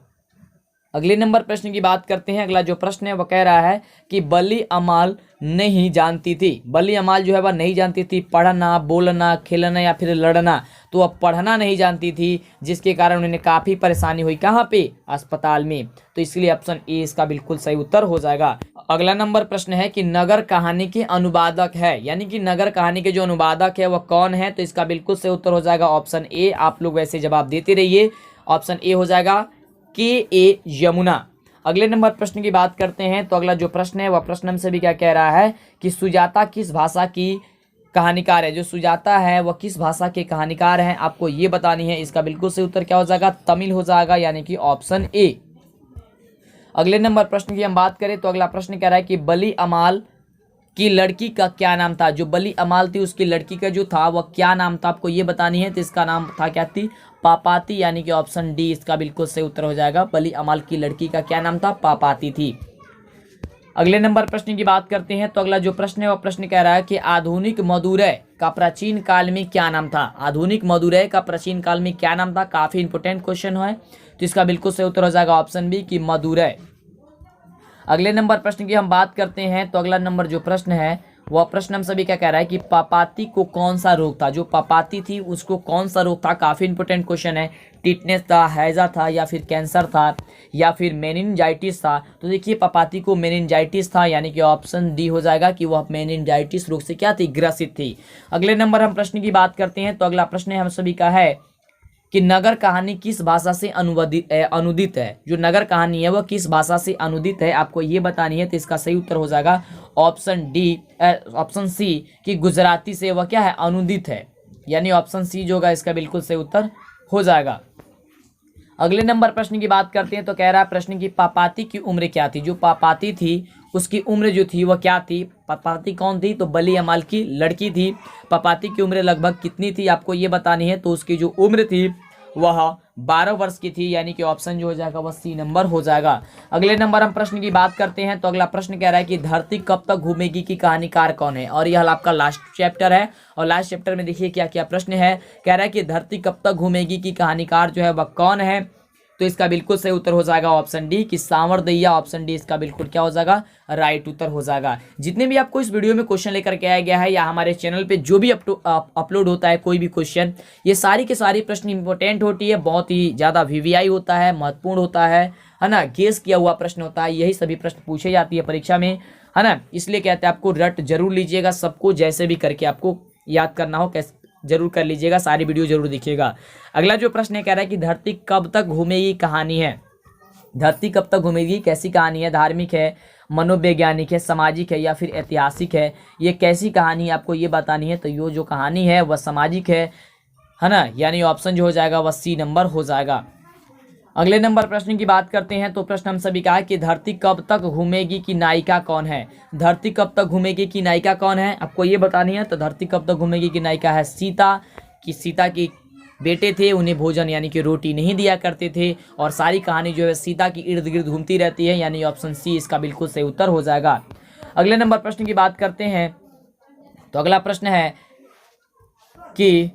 अगले नंबर प्रश्न की बात करते हैं। अगला जो प्रश्न है वह कह रहा है कि बली अमाल नहीं जानती थी। बली अमाल जो है वह नहीं जानती थी पढ़ना, बोलना, खेलना या फिर लड़ना। तो वह पढ़ना नहीं जानती थी, जिसके कारण उन्हें काफ़ी परेशानी हुई। कहाँ पे? अस्पताल में। तो इसलिए ऑप्शन ए इसका बिल्कुल सही उत्तर हो जाएगा। अगला नंबर प्रश्न है कि नगर कहानी के अनुवादक है, यानी कि नगर कहानी के जो अनुवादक है वह कौन है? तो इसका बिल्कुल सही उत्तर हो जाएगा ऑप्शन ए। आप लोग वैसे जवाब देते रहिए, ऑप्शन ए हो जाएगा K.A. यमुना। अगले नंबर प्रश्न की बात करते हैं। तो अगला जो प्रश्न है वह प्रश्न हमसे भी क्या कह रहा है कि सुजाता किस भाषा की कहानीकार है। जो सुजाता है वह किस भाषा के कहानीकार हैं, आपको ये बतानी है। इसका बिल्कुल सही उत्तर क्या हो जाएगा? तमिल हो जाएगा, यानी कि ऑप्शन ए। अगले नंबर प्रश्न की हम बात करें तो अगला प्रश्न कह रहा है कि बली अमाल की लड़की का क्या नाम था। जो बली अमाल थी उसकी लड़की का जो था वह क्या नाम था, आपको ये बतानी है। तो इसका नाम था क्या थी? पापाती, यानी कि ऑप्शन डी इसका बिल्कुल सही उत्तर हो जाएगा। बली अमाल की लड़की का क्या नाम था? पापाती थी। अगले नंबर प्रश्न की बात करते हैं। तो अगला जो प्रश्न है वह प्रश्न कह रहा है कि आधुनिक मदुरै का प्राचीन काल में क्या नाम था। आधुनिक मदुरै का प्राचीन काल में क्या नाम था? काफी इंपोर्टेंट क्वेश्चन है। तो इसका बिल्कुल सही उत्तर हो जाएगा ऑप्शन बी की मदुरै। अगले नंबर प्रश्न की हम बात करते हैं। तो अगला नंबर जो प्रश्न है वह प्रश्न हम सभी क्या कह रहा है कि पापाती को कौन सा रोग था। जो पापाती थी उसको कौन सा रोग था? काफी इंपोर्टेंट क्वेश्चन है। टिटनेस था, हैजा था, या फिर कैंसर था, या फिर मेनिनजाइटिस था। तो देखिए पापाती को मेनिनजाइटिस था, यानी कि ऑप्शन डी हो जाएगा कि वह मेनिनजाइटिस रोग से क्या थी? ग्रसित थी। अगले नंबर हम प्रश्न की बात करते हैं। तो अगला प्रश्न हम सभी का है कि नगर कहानी किस भाषा से अनुदित है। जो नगर कहानी है वह किस भाषा से अनुदित है, आपको ये बतानी है। तो इसका सही उत्तर हो जाएगा ऑप्शन डी, ऑप्शन सी कि गुजराती से वह क्या है? अनुदित है, यानी ऑप्शन सी जो होगा इसका बिल्कुल सही उत्तर हो जाएगा। अगले नंबर प्रश्न की बात करते हैं। तो कह रहा है प्रश्न की पापाती की उम्र क्या थी। जो पापाती थी उसकी उम्र जो थी वह क्या थी? पापाती कौन थी? तो बली अमाल की लड़की थी। पापाती की उम्र लगभग कितनी थी, आपको ये बतानी है। तो उसकी जो उम्र थी वह 12 वर्ष की थी, यानी कि ऑप्शन जो हो जाएगा वह सी नंबर हो जाएगा। अगले नंबर हम प्रश्न की बात करते हैं। तो अगला प्रश्न कह रहा है कि धरती कब तक घूमेगी की कहानीकार कौन है। और यह आपका लास्ट चैप्टर है, और लास्ट चैप्टर में देखिए क्या क्या प्रश्न है। कह रहा है कि धरती कब तक घूमेगी की कहानीकार जो है वह कौन है। तो इसका बिल्कुल सही उत्तर हो जाएगा ऑप्शन डी कि सांवरदैया। ऑप्शन डी इसका बिल्कुल क्या हो जाएगा, राइट उत्तर हो जाएगा। जितने भी आपको इस वीडियो में क्वेश्चन लेकर के आया गया है या हमारे चैनल पे जो भी अपलोड होता है कोई भी क्वेश्चन, ये सारी के सारी प्रश्न इंपॉर्टेंट होती है, बहुत ही ज्यादा वीवीआई होता है, महत्वपूर्ण होता है ना, गेस किया हुआ प्रश्न होता है। यही सभी प्रश्न पूछे जाती है परीक्षा में, है ना। इसलिए कहते हैं आपको रट जरूर लीजिएगा, सबको जैसे भी करके आपको याद करना हो कैसे जरूर कर लीजिएगा, सारी वीडियो जरूर देखिएगा। अगला जो प्रश्न है कह रहा है कि धरती कब तक घूमेगी कहानी है। धरती कब तक घूमेगी कैसी कहानी है, धार्मिक है, मनोवैज्ञानिक है, सामाजिक है या फिर ऐतिहासिक है। ये कैसी कहानी आपको ये बतानी है, तो ये जो कहानी है वह सामाजिक है ना, यानी ऑप्शन जो हो जाएगा वह सी नंबर हो जाएगा। अगले नंबर प्रश्न की बात करते हैं, तो प्रश्न हम सभी का है कि धरती कब तक घूमेगी की नायिका कौन है। धरती कब तक घूमेगी की नायिका कौन है आपको ये बतानी है। तो धरती कब तक घूमेगी की नायिका है सीता, कि सीता की बेटे थे, उन्हें भोजन यानी कि रोटी नहीं दिया करते थे, और सारी कहानी जो है सीता की इर्द गिर्द घूमती रहती है, यानी ऑप्शन सी इसका बिल्कुल सही उत्तर हो जाएगा। अगले नंबर प्रश्न की बात करते हैं, तो अगला प्रश्न है कि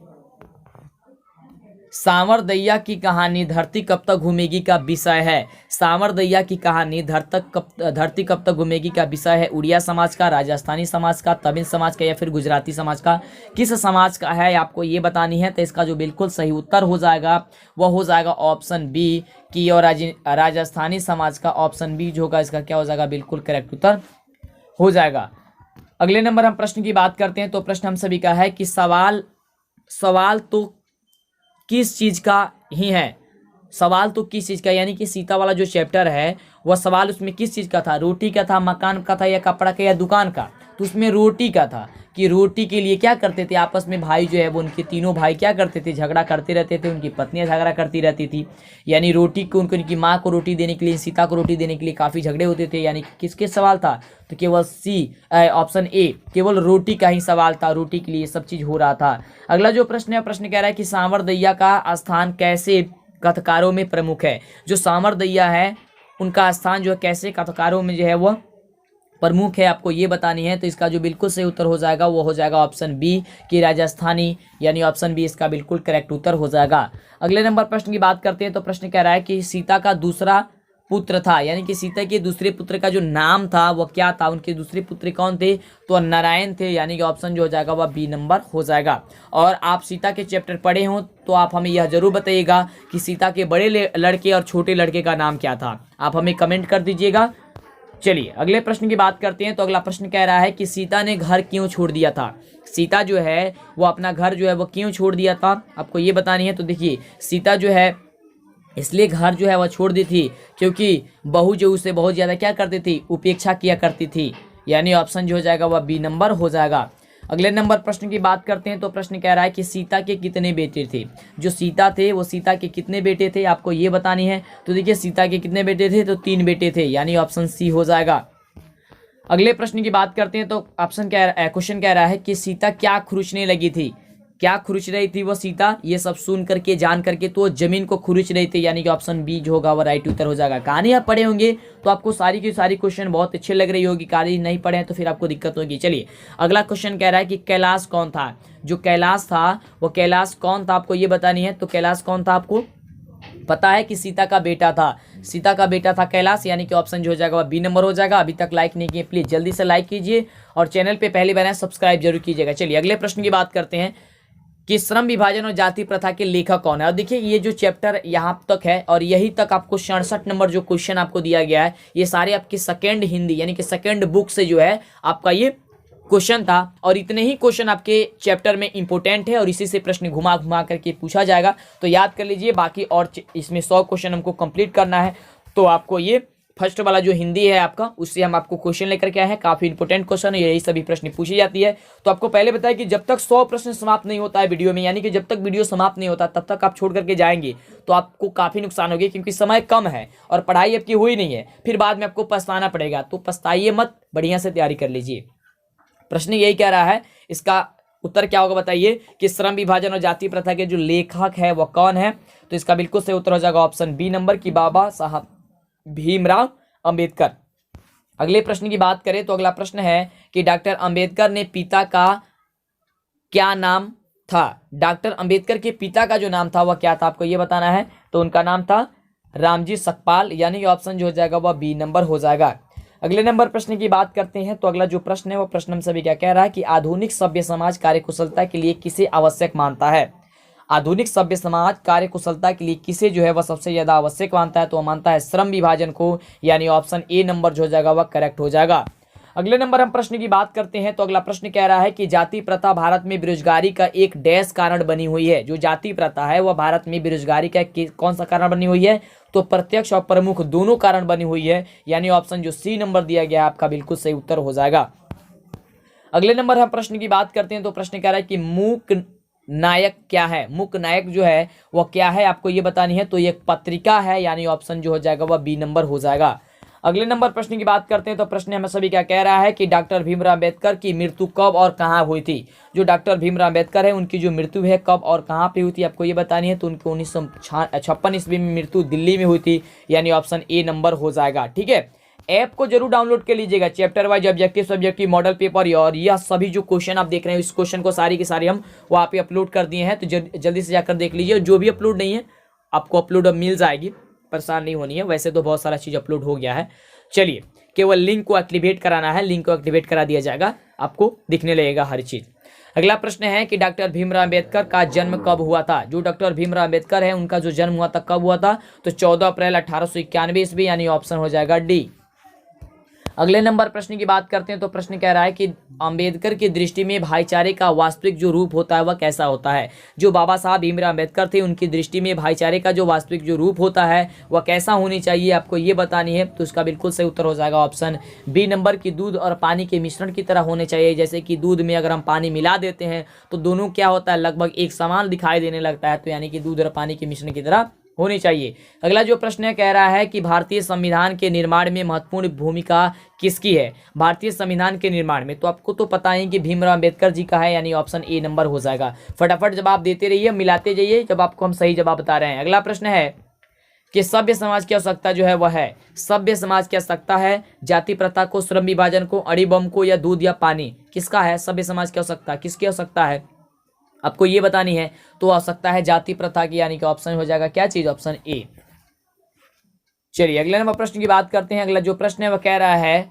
सांवरदैया की कहानी धरती कब तक घूमेगी का विषय है। सांवरदैया की कहानी धरती कब तक घूमेगी का विषय है उड़िया समाज का, राजस्थानी समाज का, तमिल समाज का या फिर गुजराती समाज का। किस समाज का है आपको ये बतानी है। तो इसका जो बिल्कुल सही उत्तर हो जाएगा वह हो जाएगा ऑप्शन बी की और राजस्थानी समाज का। ऑप्शन बी जो होगा इसका क्या हो जाएगा, बिल्कुल करेक्ट उत्तर हो जाएगा। अगले नंबर हम प्रश्न की बात करते हैं, तो प्रश्न हम सभी का है कि सवाल तो किस चीज का ही है। सवाल तो किस चीज का, यानी कि सीता वाला जो चैप्टर है वह सवाल उसमें किस चीज का था, रोटी का था, मकान का था या कपड़ा का या दुकान का। तो उसमें रोटी का था कि रोटी के लिए क्या करते थे आपस में भाई जो है वो, उनके तीनों भाई क्या करते थे, झगड़ा करते रहते थे, उनकी पत्नियां झगड़ा करती रहती थी। यानी रोटी को उनकी माँ को रोटी देने के लिए, सीता को रोटी देने के लिए काफ़ी झगड़े होते थे। यानी किसके सवाल था, तो केवल सी ऑप्शन ए केवल रोटी का ही सवाल था, रोटी के लिए सब चीज़ हो रहा था। अगला जो प्रश्न है, प्रश्न कह रहा है कि सांवरदैया का स्थान कैसे कथकारों में प्रमुख है। जो सांवरदैया है उनका स्थान जो है कैसे कथकारों में जो है वह प्रमुख है, आपको ये बतानी है। तो इसका जो बिल्कुल सही उत्तर हो जाएगा वो हो जाएगा ऑप्शन बी कि राजस्थानी, यानी ऑप्शन बी इसका बिल्कुल करेक्ट उत्तर हो जाएगा। अगले नंबर प्रश्न की बात करते हैं, तो प्रश्न कह रहा है कि सीता का दूसरा पुत्र था, यानी कि सीता के दूसरे पुत्र का जो नाम था वह क्या था, उनके दूसरे पुत्र कौन थे, तो नारायण थे, यानी कि ऑप्शन जो हो जाएगा वह बी नंबर हो जाएगा। और आप सीता के चैप्टर पढ़े हों तो आप हमें यह जरूर बताइएगा कि सीता के बड़े लड़के और छोटे लड़के का नाम क्या था, आप हमें कमेंट कर दीजिएगा। चलिए अगले प्रश्न की बात करते हैं, तो अगला प्रश्न कह रहा है कि सीता ने घर क्यों छोड़ दिया था। सीता जो है वो अपना घर जो है वो क्यों छोड़ दिया था, आपको ये बतानी है। तो देखिए सीता जो है इसलिए घर जो है वह छोड़ दी थी क्योंकि बहू जो उसे बहुत ज़्यादा क्या करती थी, उपेक्षा किया करती थी, यानी ऑप्शन जो हो जाएगा वह बी नंबर हो जाएगा। अगले नंबर प्रश्न की बात करते हैं, तो प्रश्न कह रहा है कि सीता के कितने बेटे थे। जो सीता थे वो सीता के कितने बेटे थे आपको ये बतानी है। तो देखिए सीता के कितने बेटे थे, तो 3 बेटे थे, यानी ऑप्शन सी हो जाएगा। अगले प्रश्न की बात करते हैं, तो क्वेश्चन कह रहा है कि सीता क्या खुरचने लगी थी। क्या खुरच रही थी वो सीता, ये सब सुन करके जान करके तो जमीन को खुरच रही थी, यानी कि ऑप्शन बी जो होगा वो राइट उत्तर हो जाएगा। कहानी आप पढ़े होंगे तो आपको सारी की सारी क्वेश्चन बहुत अच्छे लग रही होगी, कहानी नहीं पढ़े तो फिर आपको दिक्कत होगी। चलिए अगला क्वेश्चन कह रहा है कि कैलाश कौन था। जो कैलाश था वो कैलाश कौन था आपको ये बतानी है। तो कैलाश कौन था आपको पता है कि सीता का बेटा था, सीता का बेटा था कैलाश, यानी कि ऑप्शन जो हो जाएगा वह बी नंबर हो जाएगा। अभी तक लाइक नहीं किए प्लीज जल्दी से लाइक कीजिए और चैनल पे पहली बार सब्सक्राइब जरूर कीजिएगा। चलिए अगले प्रश्न की बात करते हैं कि श्रम विभाजन और जाति प्रथा के लेखक कौन है। और देखिए ये जो चैप्टर यहाँ तक है और यही तक आपको 67 नंबर जो क्वेश्चन आपको दिया गया है, ये सारे आपकी सेकेंड हिंदी यानी कि सेकेंड बुक से जो है आपका ये क्वेश्चन था। और इतने ही क्वेश्चन आपके चैप्टर में इंपॉर्टेंट है और इसी से प्रश्न घुमा घुमा करके पूछा जाएगा, तो याद कर लीजिए। बाकी और इसमें 100 क्वेश्चन हमको कंप्लीट करना है, तो आपको ये फर्स्ट वाला जो हिंदी है आपका उससे हम आपको क्वेश्चन लेकर के आए हैं। काफी इंपॉर्टेंट क्वेश्चन है, यही सभी प्रश्न पूछी जाती है। तो आपको पहले बताया कि जब तक 100 प्रश्न समाप्त नहीं होता है वीडियो में, यानी कि जब तक वीडियो समाप्त नहीं होता तब तक आप छोड़ करके जाएंगे तो आपको काफी नुकसान होगी, क्योंकि समय कम है और पढ़ाई आपकी हुई नहीं है, फिर बाद में आपको पछताना पड़ेगा। तो पछताइए मत, बढ़िया से तैयारी कर लीजिए। प्रश्न यही कह रहा है, इसका उत्तर क्या होगा बताइए कि श्रम विभाजन और जाति प्रथा के जो लेखक है वह कौन है। तो इसका बिल्कुल सही उत्तर हो जाएगा ऑप्शन बी नंबर की बाबा साहब भीमराव अंबेडकर। अगले प्रश्न की बात करें तो अगला प्रश्न है कि डॉक्टर अंबेडकर ने पिता का क्या नाम था। डॉक्टर अंबेडकर के पिता का जो नाम था वह क्या था आपको ये बताना है। तो उनका नाम था रामजी सकपाल, यानी कि ऑप्शन जो हो जाएगा वह बी नंबर हो जाएगा। अगले नंबर प्रश्न की बात करते हैं। तो अगला जो प्रश्न है वो प्रश्न हम सभी क्या कह रहा है कि आधुनिक सभ्य समाज कार्यकुशलता के लिए किसे आवश्यक मानता है। आधुनिक सभ्य समाज कार्यकुशलता के लिए किसे जो है वह सबसे ज्यादा आवश्यक मानता है, तो वह मानता है श्रम विभाजन को, यानी ऑप्शन ए नंबर जो हो जाएगा वह करेक्ट हो जाएगा। अगले नंबर हम प्रश्न की बात करते हैं। तो अगला प्रश्न कह रहा है कि जाति प्रथा भारत में बेरोजगारी का एक डैश कारण बनी हुई है। जो जाति प्रथा है वह भारत में बेरोजगारी का कौन सा कारण बनी हुई है, तो प्रत्यक्ष और प्रमुख दोनों कारण बनी हुई है, यानी ऑप्शन जो सी नंबर दिया गया है आपका बिल्कुल सही उत्तर हो जाएगा। अगले नंबर हम प्रश्न की बात करते हैं। तो प्रश्न कह रहा है कि मूक नायक क्या है। मूक नायक जो है वह क्या है, आपको ये बतानी है। तो ये एक पत्रिका है, यानी ऑप्शन जो हो जाएगा वह बी नंबर हो जाएगा। अगले नंबर प्रश्न की बात करते हैं। तो प्रश्न हमें सभी क्या कह रहा है कि डॉक्टर भीमराव अम्बेडकर की मृत्यु कब और कहाँ हुई थी। जो डॉक्टर भीमराव अम्बेडकर है उनकी जो मृत्यु है कब और कहाँ पे हुई थी, आपको ये बतानी है। तो उनकी 1956 ईस्वी में मृत्यु दिल्ली में हुई थी, यानी ऑप्शन ए नंबर हो जाएगा। ठीक है, ऐप को जरूर डाउनलोड कर लीजिएगा, chapter wise objective subjective model paper, और यह सभी जो क्वेश्चन आप देख रहे हैं इस क्वेश्चन को सारी के सारी हम वहाँ पे अपलोड कर दिए हैं। तो जल्दी से जाकर देख लीजिए। जो भी अपलोड नहीं है आपको अपलोड अब मिल जाएगी, परेशान नहीं होनी है। वैसे तो बहुत सारा चीज अपलोड हो गया है। चलिए, केवल लिंक को एक्टिवेट कराना है, लिंक को एक्टिवेट करा दिया जाएगा, आपको दिखने लगेगा हर चीज। अगला प्रश्न है कि डॉक्टर भीमराव अम्बेडकर का जन्म कब हुआ था। जो डॉक्टर भीमराव अम्बेडकर है उनका जो जन्म हुआ था कब हुआ था, तो 14 अप्रैल 1891 ईस्वी, यानी ऑप्शन हो जाएगा डी। अगले नंबर प्रश्न की बात करते हैं। तो प्रश्न कह रहा है कि अंबेडकर की दृष्टि में भाईचारे का वास्तविक जो रूप होता है वह कैसा होता है। जो बाबा साहब भीमराव अम्बेडकर थे उनकी दृष्टि में भाईचारे का जो वास्तविक जो रूप होता है वह कैसा होनी चाहिए, आपको ये बतानी है। तो इसका बिल्कुल सही उत्तर हो जाएगा ऑप्शन बी नंबर की दूध और पानी के मिश्रण की तरह होने चाहिए। जैसे कि दूध में अगर हम पानी मिला देते हैं तो दोनों क्या होता है, लगभग एक समान दिखाई देने लगता है। तो यानी कि दूध और पानी के मिश्रण की तरह होनी चाहिए। अगला जो प्रश्न है कह रहा है कि भारतीय संविधान के निर्माण में महत्वपूर्ण भूमिका किसकी है। भारतीय संविधान के निर्माण में तो आपको तो पता ही कि भीमराव अम्बेडकर जी का है, यानी ऑप्शन ए नंबर हो जाएगा। फटाफट जवाब देते रहिए, मिलाते जाइए जब आपको हम सही जवाब बता रहे हैं। अगला प्रश्न है कि सभ्य समाज की आवश्यकता जो है वह है, सभ्य समाज की आवश्यकता है जाति प्रथा को, श्रम विभाजन को, अड़ी बम को, या दूध या पानी, किसका है सभ्य समाज की आवश्यकता, किसकी आवश्यकता है, आपको ये बतानी है। तो आवश्यकता है जाति प्रथा की, यानी कि ऑप्शन हो जाएगा क्या चीज, ऑप्शन ए। चलिए अगले नंबर प्रश्न की बात करते हैं। अगला जो प्रश्न है वह कह रहा है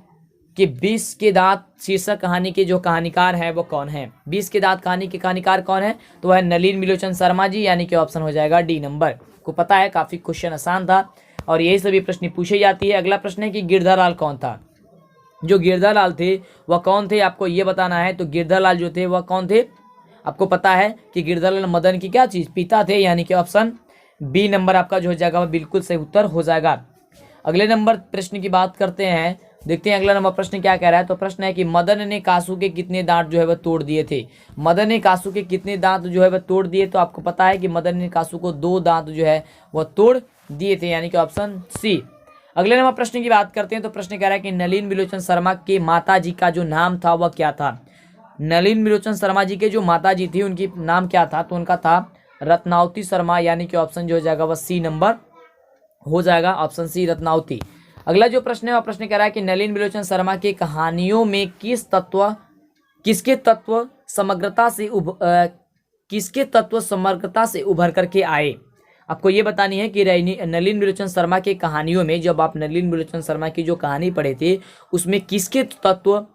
कि 20 के दांत शीर्षक कहानी के जो कहानीकार है वो कौन है। 20 के दांत कहानी के कहानीकार कौन है, तो वह नलिन मिलोचन शर्मा जी, यानी कि ऑप्शन हो जाएगा डी नंबर। को पता है काफी क्वेश्चन आसान था और यही सभी प्रश्न पूछी जाती है। अगला प्रश्न है कि गिरधालाल कौन था। जो गिरधालाल थे वह कौन थे, आपको ये बताना है। तो गिरधालाल जो थे वह कौन थे, आपको पता है कि गिरधालाल मदन की क्या चीज, पिता थे, यानी कि ऑप्शन बी नंबर आपका जो हो जाएगा वह बिल्कुल सही उत्तर हो जाएगा। अगले नंबर प्रश्न की बात करते हैं, देखते हैं अगला नंबर प्रश्न क्या कह रहा है। तो प्रश्न है कि मदन ने कासू के कितने दांत जो है वह तोड़ दिए थे। मदन ने कासू के कितने दांत जो है वह तोड़ दिए, तो आपको पता है कि मदन ने कासू को 2 दांत जो है वह तोड़ दिए थे, यानी कि ऑप्शन सी। अगले नंबर प्रश्न की बात करते हैं। तो प्रश्न कह रहा है कि नलिन मिलोचन शर्मा के माता जी का जो नाम था वह क्या था। नलिन मिलोचन शर्मा जी के जो माता जी थी उनकी नाम क्या था, तो उनका था रत्नावती शर्मा, यानी कि ऑप्शन जो हो जाएगा वह सी नंबर हो जाएगा, ऑप्शन सी रत्नावती। अगला जो प्रश्न है वह प्रश्न कह रहा है कि नलिन मिलोचन शर्मा की कहानियों में किसके तत्व समग्रता से उभर करके आए। आपको ये बतानी है कि नलिन मिलोचन शर्मा की कहानियों में, जब आप नलिन मिलोचन शर्मा की जो कहानी पढ़े थे उसमें किसके तत्व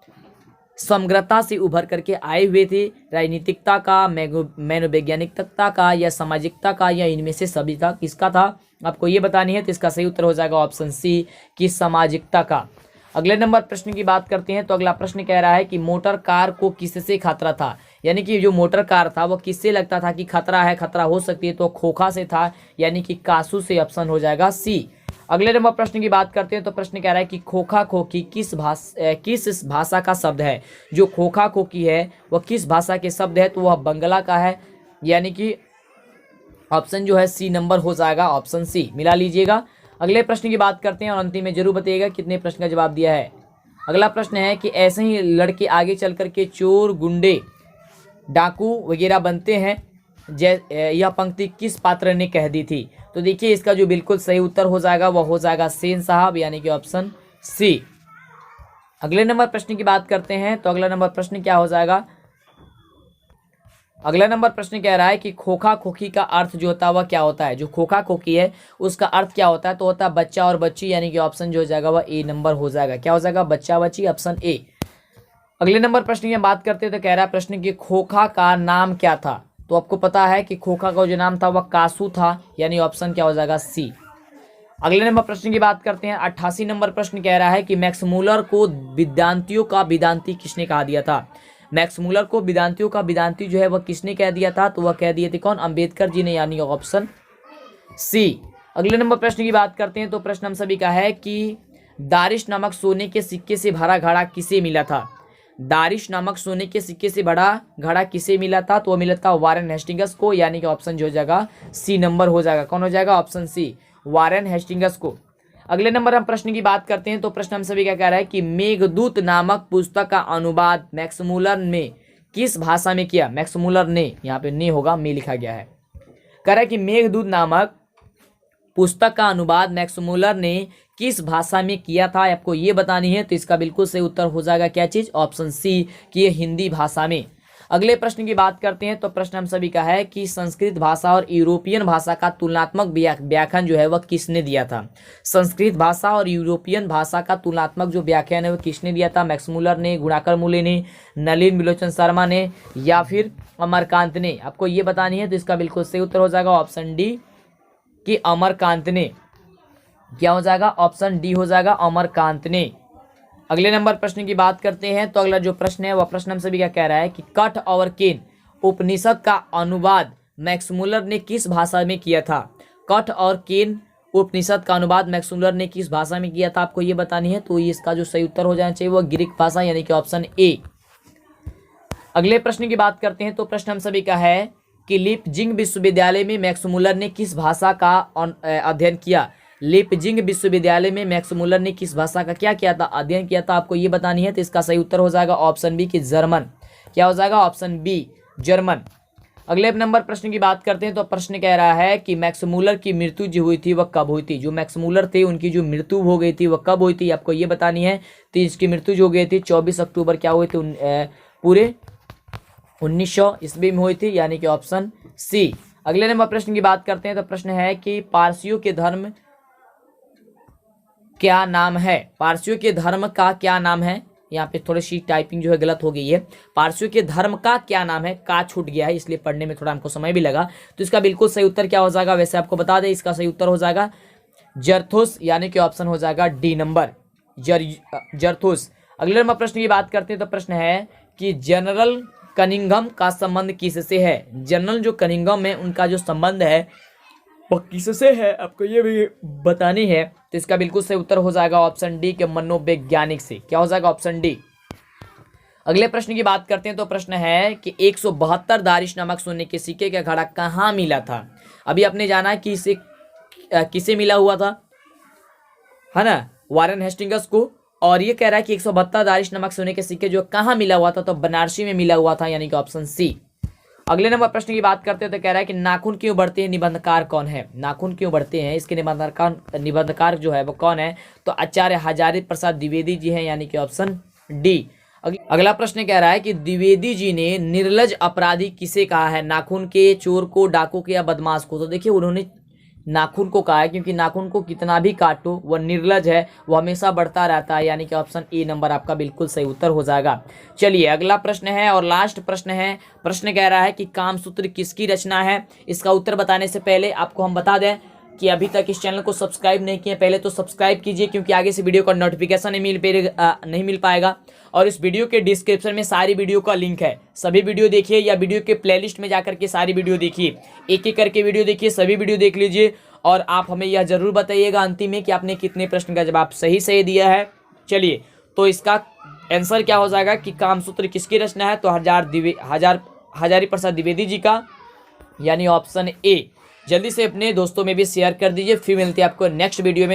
समग्रता से उभर करके आए हुए थे, राजनीतिकता का, मनोवैज्ञानिकता का, या सामाजिकता का, या इनमें से सभी था, किसका था, आपको ये बतानी है। तो इसका सही उत्तर हो जाएगा ऑप्शन सी की सामाजिकता का। अगले नंबर प्रश्न की बात करते हैं। तो अगला प्रश्न कह रहा है कि मोटर कार को किससे खतरा था, यानी कि जो मोटर कार था वो किससे लगता था कि खतरा है, खतरा हो सकती है, तो खोखा से था, यानी कि कासू से, ऑप्शन हो जाएगा सी। अगले नंबर प्रश्न की बात करते हैं। तो प्रश्न कह रहा है कि खोखा खोखी किस भाषा का शब्द है। जो खोखा खोखी है वह किस भाषा के शब्द है, तो वह बंगला का है, यानी कि ऑप्शन जो है सी नंबर हो जाएगा, ऑप्शन सी, मिला लीजिएगा। अगले प्रश्न की बात करते हैं और अंतिम में जरूर बताइएगा कितने प्रश्न का जवाब दिया है। अगला प्रश्न है कि ऐसे ही लड़के आगे चल करके चोर, गुंडे, डाकू वगैरह बनते हैं, यह पंक्ति किस पात्र ने कह दी थी। तो देखिए इसका जो बिल्कुल सही उत्तर हो जाएगा वह हो जाएगा सेन साहब, यानी कि ऑप्शन सी। अगले नंबर प्रश्न की बात करते हैं। तो अगला नंबर प्रश्न क्या हो जाएगा, अगला नंबर प्रश्न कह रहा है कि खोखा खोखी का अर्थ जो होता है वह क्या होता है। जो खोखा खोखी है उसका अर्थ क्या होता है, तो होता है बच्चा और बच्ची, यानी कि ऑप्शन जो हो जाएगा वह ए नंबर हो जाएगा। क्या हो जाएगा, बच्चा बच्ची, ऑप्शन ए। अगले नंबर प्रश्न की बात करते हैं तो कह रहा है प्रश्न कि खोखा का नाम क्या था। तो आपको पता है कि खोखा का जो नाम था वह कासू था, यानी ऑप्शन क्या हो जाएगा, सी। अगले नंबर प्रश्न की बात करते हैं। 88 नंबर प्रश्न कह रहा है कि मैक्स मूलर को वेदांतियों का वेदांती किसने कहा दिया था। मैक्स मूलर को वेदांतियों का वेदांती जो है वह किसने कह दिया था, तो वह कह दिए थे कौन, अंबेडकर जी ने, यानी ऑप्शन सी। अगले नंबर प्रश्न की बात करते हैं तो प्रश्न हम सभी का है कि दारिश नामक सोने के सिक्के से भरा घड़ा किसे मिला था। दारिश नामक सोने के सिक्के से भरा घड़ा किसे मिला था, तो वह मिला था वारेन हेस्टिंग्स को, यानी कि ऑप्शन जो हो जाएगा सी नंबर हो जाएगा। कौन हो जाएगा, ऑप्शन सी, वारेन हेस्टिंग्स को। अगले नंबर हम प्रश्न की बात करते हैं तो प्रश्न हम सभी क्या कह रहा है कि मेघदूत नामक पुस्तक का अनुवाद मैक्स मूलर ने किस भाषा में किया। मैक्स मूलर ने, यहाँ पे ने होगा, में लिखा गया है। कह रहा है कि मेघदूत नामक पुस्तक का अनुवाद मैक्स मूलर ने किस भाषा में किया था, आपको ये बतानी है। तो इसका बिल्कुल सही उत्तर हो जाएगा क्या चीज, ऑप्शन सी, कि ये हिंदी भाषा में। अगले प्रश्न की बात करते हैं तो प्रश्न हम सभी का है कि संस्कृत भाषा और यूरोपियन भाषा का तुलनात्मक व्याख्यान जो है वह किसने दिया था। संस्कृत भाषा और यूरोपियन भाषा का तुलनात्मक जो व्याख्यान है वह किसने दिया था, मैक्स मूलर ने, गुणाकर मूले ने, नलिन विलोचन शर्मा ने, या फिर अमरकांत ने। आपको ये बतानी है। तो इसका बिल्कुल सही उत्तर हो जाएगा ऑप्शन डी, कि अमरकांत ने। क्या हो जाएगा, ऑप्शन डी हो जाएगा, अमरकांत ने। अगले नंबर प्रश्न की बात करते हैं तो अगला जो प्रश्न है वह प्रश्न हम सभी क्या कह रहा है कि कठ और केन उपनिषद का अनुवाद मैक्स मूलर ने किस भाषा में किया था। कठ और केन उपनिषद का अनुवाद मैक्स मूलर ने किस भाषा में किया था, आपको ये बतानी है। तो इसका जो सही उत्तर हो जाना चाहिए वह ग्रीक भाषा, यानी कि ऑप्शन ए। अगले प्रश्न की बात करते हैं तो प्रश्न हम सभी का है कि लीपजिंग विश्वविद्यालय में मैक्स मूलर ने किस भाषा का अध्ययन किया। लीपजिंग विश्वविद्यालय में मैक्स मूलर ने किस भाषा का क्या किया था, अध्ययन किया था, आपको ये बतानी है। तो इसका सही उत्तर हो जाएगा ऑप्शन बी, कि जर्मन। क्या हो जाएगा, ऑप्शन बी, जर्मन। अगले नंबर प्रश्न की बात करते हैं तो प्रश्न कह रहा है कि मैक्स मूलर की मृत्यु जो हुई थी वह कब हुई थी। जो मैक्स मूलर थे उनकी जो मृत्यु हो गई थी वह कब हुई थी, आपको ये बतानी है। तो इसकी मृत्यु जो गई थी 24 अक्टूबर क्या हुई थी, पूरे 1900 ईस्वी में हुई थी, यानी कि ऑप्शन सी। अगले नंबर प्रश्न की बात करते हैं तो प्रश्न है कि पारसियों के धर्म क्या नाम है। पारसियों के धर्म का क्या नाम है, यहाँ पे थोड़ी सी टाइपिंग जो है गलत हो गई है। पारसियों के धर्म का क्या नाम है, का छूट गया है, इसलिए पढ़ने में थोड़ा हमको समय भी लगा। तो इसका बिल्कुल सही उत्तर क्या हो जाएगा, वैसे आपको बता दें, इसका सही उत्तर हो जाएगा जरथुस, यानी कि ऑप्शन हो जाएगा डी नंबर, जरथुस। अगले नंबर प्रश्न की बात करते हैं तो प्रश्न है कि जनरल कनिंघम का संबंध किससे है। जनरल जो कनिंघम है उनका जो संबंध है वह किससे है, आपको ये भी बतानी है। तो इसका बिल्कुल सही उत्तर हो जाएगा ऑप्शन डी, के मनोवैज्ञानिक से। क्या हो जाएगा, ऑप्शन डी। अगले प्रश्न की बात करते हैं तो प्रश्न है कि 172 दारिश नामक सोने के सिक्के का घड़ा कहाँ मिला था। अभी आपने जाना कि इसे किसे मिला हुआ था, है ना, वारेन हेस्टिंग्स को। और ये कह रहा है कि 172 दारिश नमक सोने के सिक्के जो कहाँ मिला हुआ था, तो बनारसी में मिला हुआ था, यानी कि ऑप्शन सी। अगले नंबर प्रश्न की बात करते हैं तो कह रहा है कि नाखून क्यों बढ़ते हैं, निबंधकार कौन है। नाखून क्यों बढ़ते हैं, इसके निबंधकार जो है वो कौन है, तो आचार्य हजारी प्रसाद द्विवेदी जी हैं, यानी कि ऑप्शन डी। अगला प्रश्न कह रहा है कि द्विवेदी जी ने निर्लज अपराधी किसे कहा है, नाखून के, चोर को, डाकू के, या बदमाश को। तो देखिए उन्होंने नाखून को कहा है, क्योंकि नाखून को कितना भी काटो वह निर्लज है, वह हमेशा बढ़ता रहता है, यानी कि ऑप्शन ए नंबर आपका बिल्कुल सही उत्तर हो जाएगा। चलिए अगला प्रश्न है और लास्ट प्रश्न है। प्रश्न कह रहा है कि कामसूत्र किसकी रचना है। इसका उत्तर बताने से पहले आपको हम बता दें कि अभी तक इस चैनल को सब्सक्राइब नहीं किए, पहले तो सब्सक्राइब कीजिए, क्योंकि आगे से वीडियो का नोटिफिकेशन नहीं मिल पाएगा। और इस वीडियो के डिस्क्रिप्शन में सारी वीडियो का लिंक है, सभी वीडियो देखिए, या वीडियो के प्लेलिस्ट में जाकर के सारी वीडियो देखिए, एक एक करके वीडियो देखिए, सभी वीडियो देख लीजिए। और आप हमें यह जरूर बताइएगा अंतिम में कि आपने कितने प्रश्न का जवाब सही दिया है। चलिए, तो इसका आंसर क्या हो जाएगा कि कामसूत्र किसकी रचना है, तो हजारी प्रसाद द्विवेदी जी का, यानी ऑप्शन ए। जल्दी से अपने दोस्तों में भी शेयर कर दीजिए। फिर मिलते हैं आपको नेक्स्ट वीडियो में।